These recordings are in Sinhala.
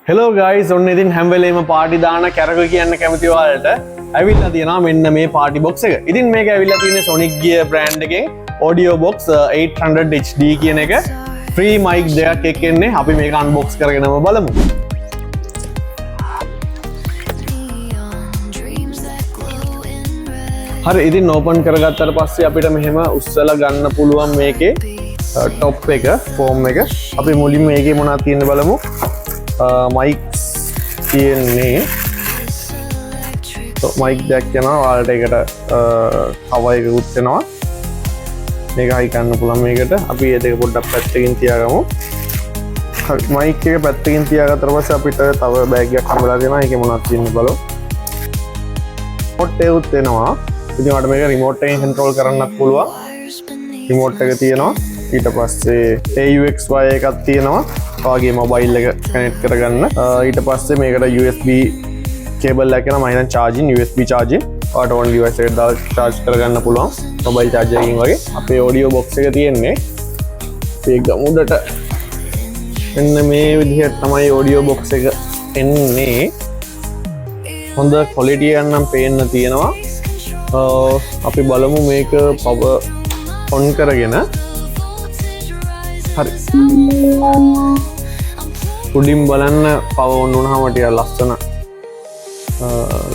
Hello guys, ඔන්න ඉතින් හැම වෙලේම පාටි දාන කැරක කියන්න කැමති ඔයාලට ඇවිල්ලා තියෙනවා මෙන්න මේ පාටි බොක්ස් එක. ඉතින් මේක ඇවිල්ලා තියෙන්නේ Sonic Gear brand එකෙන් audio box 800 HD කියන එක free mic දෙකක් එක්කෙන්නේ. අපි මේක unbox කරගෙනම බලමු. හරි ඉතින් ඕපන් කරගත්තට පස්සේ අපිට මෙහෙම උස්සලා ගන්න පුළුවන් මේකේ top එක foam එක. අපි මුලින්ම මේකේ මොනවද තියෙන්නේ බලමු. mics තියෙන්නේ mic jack යනවා ඔයාලට ඒකට cover එකකුත් වෙනවා. මේක හයි ගන්න පුළුවන් මේකට. අපි මේ දෙක පොඩ්ඩක් පැත්තකින් තියාගමු. හරි mic එක පැත්තකින් තියාගත්තට පස්සේ අපිට තව බෑග් එකක් හම්බලා දෙනවා. ඒකේ මොනවද තියෙන්නේ බලමු. remote එකකුත් වෙනවා. ඉතින් ඔයාලට මේක remote එකෙන් control කරන්නත් පුළුවන්. remote එක තියෙනවා. ඊට පස්සේ AUXY එකක් තියෙනවා. ඔයාගේ මොබයිල් එක කනෙක්ට් කරගන්න. ඊට පස්සේ මේකට USB කේබල් එකක් එනවා. මම හිතන්නේ charging USB charging. ඔයාලට ඕන device එකට දාලා charge කරගන්න පුළුවන්. මොබයිල් charger එකකින් වගේ. අපේ audio box එක තියෙන්නේ මේ ගමුඩට මෙන්න මේ විදිහට තමයි audio box එක එන්නේ. හොඳ quality එකක් නම් පේන්න තියෙනවා. අපි බලමු මේක power on කරගෙන. හරි උඩින් බලන්න power on වුණාම ටිකක් ලස්සන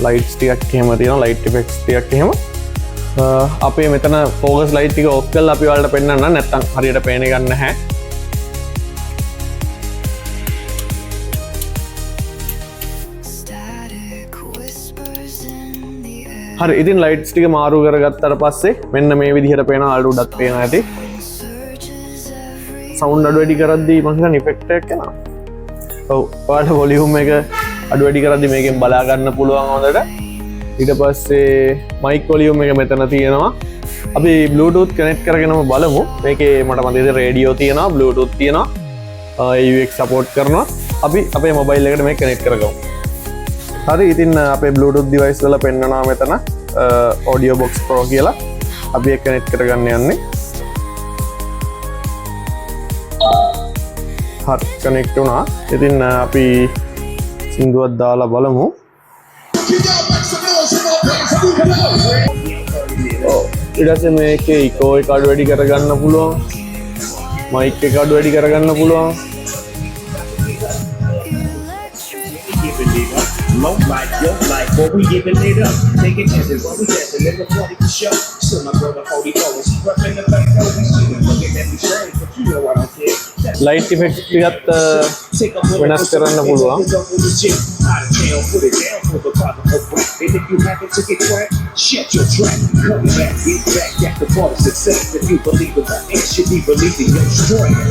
lights ටිකක් එහෙම තියෙනවා, light effects ටිකක් එහෙම. අපේ මෙතන focus light ටික off කරලා අපි ඔයාලට පෙන්නන්න නැත්නම් හරියට පේන්නේ ගන්න නැහැ. හරි ඉතින් lights ටික මාරු කරගත්තාට පස්සේ මෙන්න මේ විදිහට පේනවා. අල්ල උඩත් පේනවා ඇති. සවුන්ඩ් අඩු වැඩි කරද්දී මම හිතන්නේ ඉෆෙක්ට් එකක් එනවා. ඔව් ඔයාලට වොලියුම් එක අඩු වැඩි කරද්දී මේකෙන් බලා ගන්න පුළුවන් හොඳට. ඊට පස්සේ මයික් වොලියුම් එක මෙතන තියෙනවා. අපි බ්ලූටූත් කනෙක්ට් කරගෙනම බලමු. මේකේ මට මතකද රේඩියෝ තියෙනවා, බ්ලූටූත් තියෙනවා, AUX සපෝට් කරනවා. අපි අපේ මොබයිල් එකට මේක කනෙක්ට් කරගමු. හරි ඉතින් අපේ බ්ලූටූත් ඩිවයිස් වල පෙන්නනවා මෙතන audio box pro කියලා. අපි ඒක කනෙක්ට් කරගන්න යන්නේ. හරි කනෙක්ට් වුණා. ඉතින් අපි සින්දුවක් දාලා බලමු. ඊට පස්සේ මේකේ ඉකෝ එක අඩු වැඩි කරගන්න පුළුවන්. මයික් එක අඩු වැඩි කරගන්න පුළුවන්. Low like yo like boy we giving it up taking chances while we dancing in the party for sure so my brother hold it over she repping the back over she looking at me strange but you know I don't care light effect ටිකත් වෙනස් කරන්න පුළුවන්. out of town put it down for the father of rap and if you happen to get cracked shut your trap come back get back at the part of success if you believe in that and should be believing your strength.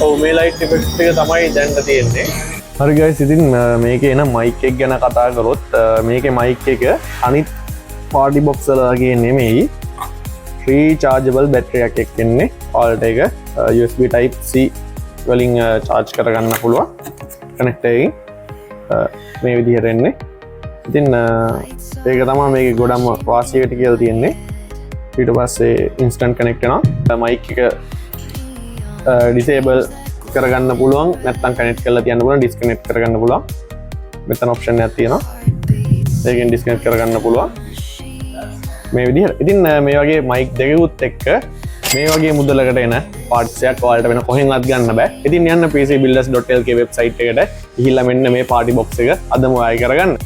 ඔව් මේ ලයිට් ඉෆෙක්ට් එක තමයි දැන් තියෙන්නේ. හරි guys ඉතින් මේකේ එන මයික් එක ගැන කතා කරොත් මේකේ මයික් එක අනිත් පාටි බොක්ස් වල වගේ නෙමෙයි. රීචාර්ජබල් බැටරි එකක් එක්කන්නේ. ඔයාලට ඒක USB type C වලින් charge කරගන්න පුළුවන්. කනෙක්ට් එකකින් මේ විදිහට එන්නේ. ඉතින් ඒක තමයි මේකේ ගොඩම වාසියට කියලා තියෙන්නේ. ඊට පස්සේ instant connect වෙනවා. මයික් එක disable කරගන්න පුළුවන් නැත්නම් කනෙක්ට් කරලා තියන්න පුළුවන් disconnect කරගන්න පුළුවන්. මෙතන option එකක් තියෙනවා. ඒකෙන් disconnect කරගන්න පුළුවන්. මේ විදිහට. ඉතින් මේ වගේ mic දෙකකුත් එක්ක මේ වගේ මුදලකට එන parts එකක් ඔයාලට වෙන කොහෙන්වත් ගන්න බෑ. ඉතින් යන්න pcbuilders.lk website එකට ගිහිල්ලා මෙන්න මේ party box එක අදම ඔයායි කරගන්න.